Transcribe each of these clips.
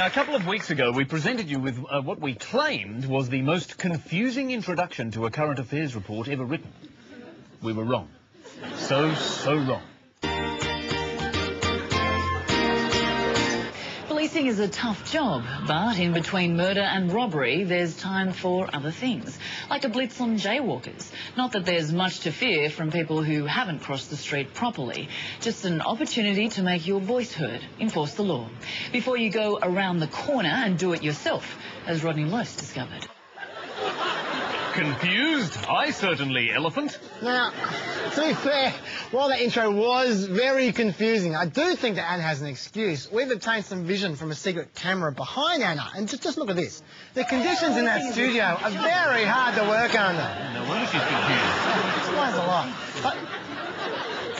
Now, a couple of weeks ago, we presented you with what we claimed was the most confusing introduction to a current affairs report ever written. We were wrong. So wrong. Policing is a tough job, but in between murder and robbery, there's time for other things, like a blitz on jaywalkers. Not that there's much to fear from people who haven't crossed the street properly, just an opportunity to make your voice heard, enforce the law, before you go around the corner and do it yourself, as Rodney Lowe discovered. Confused? I certainly, Elephant. Now, to be fair, while that intro was very confusing, I do think that Anna has an excuse. We've obtained some vision from a secret camera behind Anna, and just look at this. The conditions in that studio are very hard to work under. No wonder she's confused. Explains a lot. But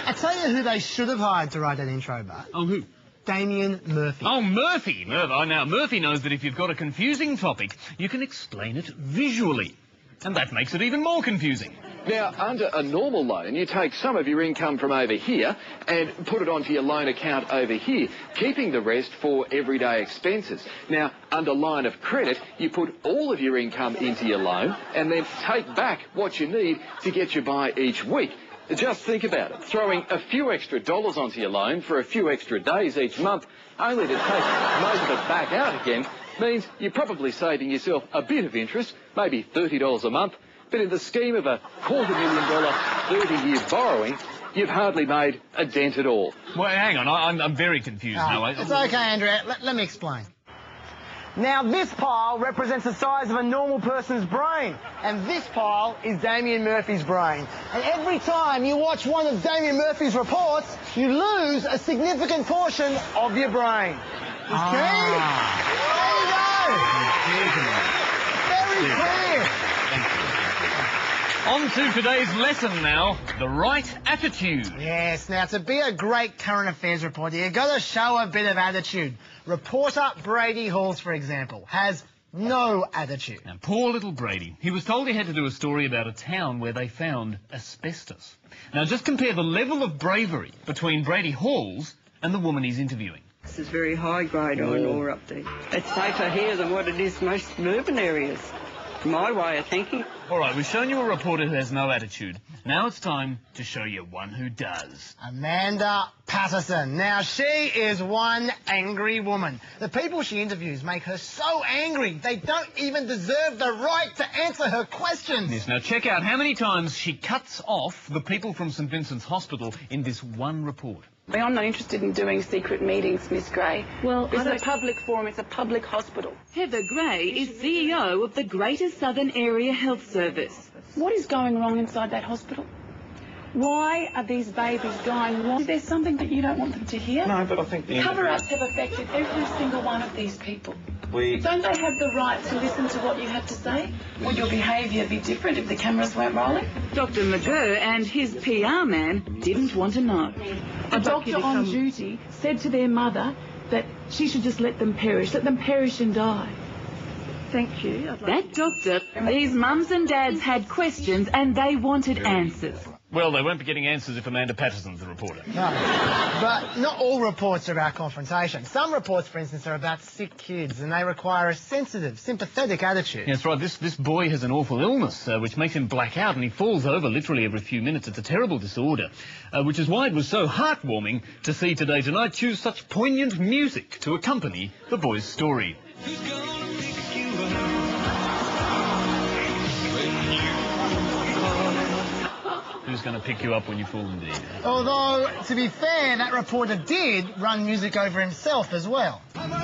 I tell you who they should have hired to write that intro, Bart. Oh, who? Damien Murphy. Oh, Murphy. Now, Murphy knows that if you've got a confusing topic, you can explain it visually. And that makes it even more confusing. Now, under a normal loan, you take some of your income from over here and put it onto your loan account over here, keeping the rest for everyday expenses. Now, under line of credit, you put all of your income into your loan and then take back what you need to get you by each week. Just think about it. Throwing a few extra dollars onto your loan for a few extra days each month, only to take most of it back out again, means you're probably saving yourself a bit of interest, maybe $30 a month, but in the scheme of a $250,000 30-year borrowing, you've hardly made a dent at all. Well, hang on, I'm very confused now. It's okay, Andrea. Let me explain. Now, this pile represents the size of a normal person's brain, and this pile is Damien Murphy's brain. And every time you watch one of Damien Murphy's reports, you lose a significant portion of your brain. Very clear. On to today's lesson now, the right attitude. Yes, now to be a great current affairs reporter, you've got to show a bit of attitude. Reporter Brady Halls, for example, has no attitude. Now, poor little Brady. He was told he had to do a story about a town where they found asbestos. Now, just compare the level of bravery between Brady Halls and the woman he's interviewing. This is very high grade iron ore up there. It's safer here than what it is most urban areas, my way of thinking. All right, we've shown you a reporter who has no attitude. Now it's time to show you one who does. Amanda Patterson. Now, she is one angry woman. The people she interviews make her so angry, they don't even deserve the right to answer her questions. Yes, now check out how many times she cuts off the people from St Vincent's Hospital in this one report. I'm not interested in doing secret meetings, Miss Gray. Well, it's a public forum, it's a public hospital. Heather Gray is CEO of the Greater Southern Area Health Service. What is going wrong inside that hospital? Why are these babies dying? Is there something that you don't want them to hear? No, but I think the cover-ups have affected every single one of these people. Don't they have the right to listen to what you have to say? Would your behaviour be different if the cameras weren't rolling? Dr McGurr and his PR man didn't want to know. A doctor on duty said to their mother that she should just let them perish and die. Thank you. That doctor, these mums and dads had questions and they wanted answers. Well, they won't be getting answers if Amanda Patterson's the reporter. No, but not all reports are about confrontation. Some reports, for instance, are about sick kids, and they require a sensitive, sympathetic attitude. Yes, right. This boy has an awful illness, which makes him black out, and he falls over literally every few minutes. It's a terrible disorder, which is why it was so heartwarming to see Today Tonight choose such poignant music to accompany the boy's story. Who's going to pick you up when you fall indeed? Although, to be fair, that reporter did run music over himself as well. Evens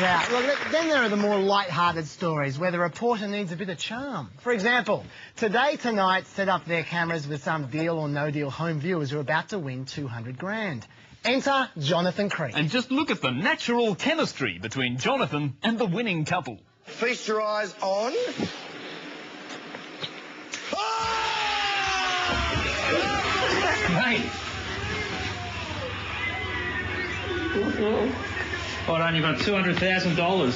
out. Well, then there are the more light-hearted stories where the reporter needs a bit of charm. For example, Today Tonight set up their cameras with some deal or no deal home viewers who are about to win $200,000. Enter Jonathan Creek. And just look at the natural chemistry between Jonathan and the winning couple. Feast your eyes on... Mate! Hold on, you've got $200,000.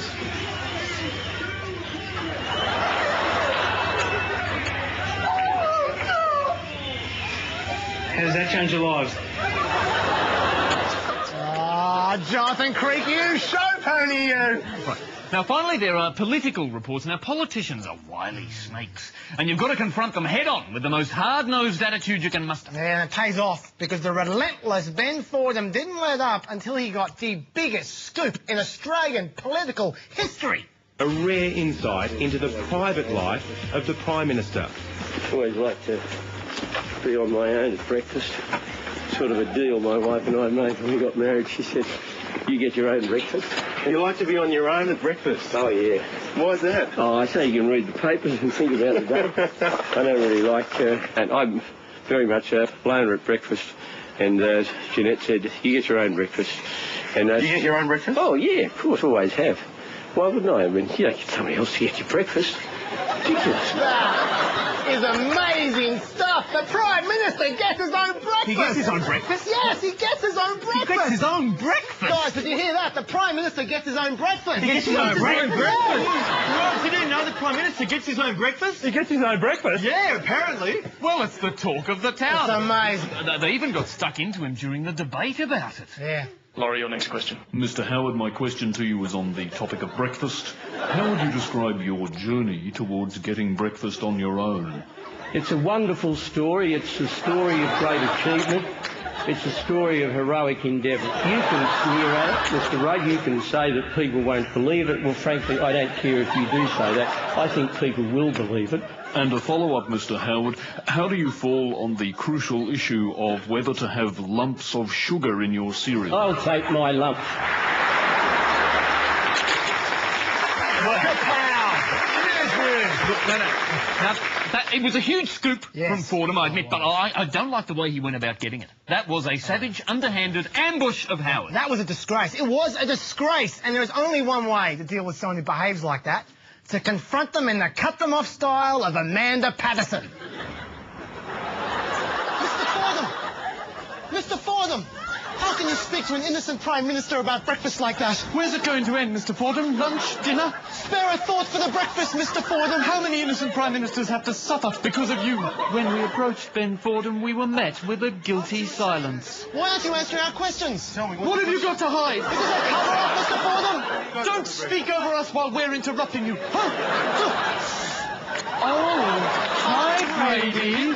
How does that change your lives? Ah, Jonathan Creek, you show pony, you! Right. Now, finally, there are political reports. Now, politicians are wily snakes, and you've got to confront them head-on with the most hard-nosed attitude you can muster. Yeah, and it pays off, because the relentless Ben Fordham didn't let up until he got the biggest scoop in Australian political history. A rare insight into the private life of the Prime Minister. I always like to be on my own at breakfast. Sort of a deal my wife and I made when we got married. She said, you get your own breakfast. You like to be on your own at breakfast? Oh, yeah. Why is that? Oh, I say you can read the papers and think about the day. I don't really like... and I'm very much a loner at breakfast. And Jeanette said, you get your own breakfast. And you get your own breakfast? Oh, yeah, of course, always have. Why wouldn't I? I mean, you don't get somebody else to get your breakfast. Ridiculous. That is amazing stuff. The Prime Minister gets his own breakfast. He gets his own breakfast? Yes, he gets his own breakfast. He gets his own breakfast? Guys, did you hear that? The Prime Minister gets his own breakfast. He gets his own breakfast? Rob, you didn't know the Prime Minister gets his own breakfast? He gets his own breakfast? Yeah, apparently. Well, it's the talk of the town. It's amazing. They even got stuck into him during the debate about it. Yeah. Laurie, your next question. Mr. Howard, my question to you is on the topic of breakfast. How would you describe your journey towards getting breakfast on your own? It's a wonderful story. It's a story of great achievement. It's a story of heroic endeavour. You can sneer at it, Mr. Rudd. You can say that people won't believe it. Well, frankly, I don't care if you do say that. I think people will believe it. And a follow-up, Mr. Howard, how do you fall on the crucial issue of whether to have lumps of sugar in your cereal? I'll take my lumps. It was a huge scoop from Fordham, I admit, but I don't like the way he went about getting it. That was a savage, underhanded ambush of Howard. That was a disgrace. It was a disgrace, and there is only one way to deal with someone who behaves like that. To confront them in the cut-them-off style of Amanda Patterson. Mr. Fordham, how can you speak to an innocent Prime Minister about breakfast like that? Where's it going to end, Mr. Fordham? Lunch? Dinner? Spare a thought for the breakfast, Mr. Fordham. How many innocent Prime Ministers have to suffer because of you? When we approached Ben Fordham, we were met with a guilty silence. Why aren't you answering our questions? Tell me, what have you got to hide? Is this a cover-up, Mr. Fordham? Don't speak over us while we're interrupting you. Huh? Oh, hi, Brady.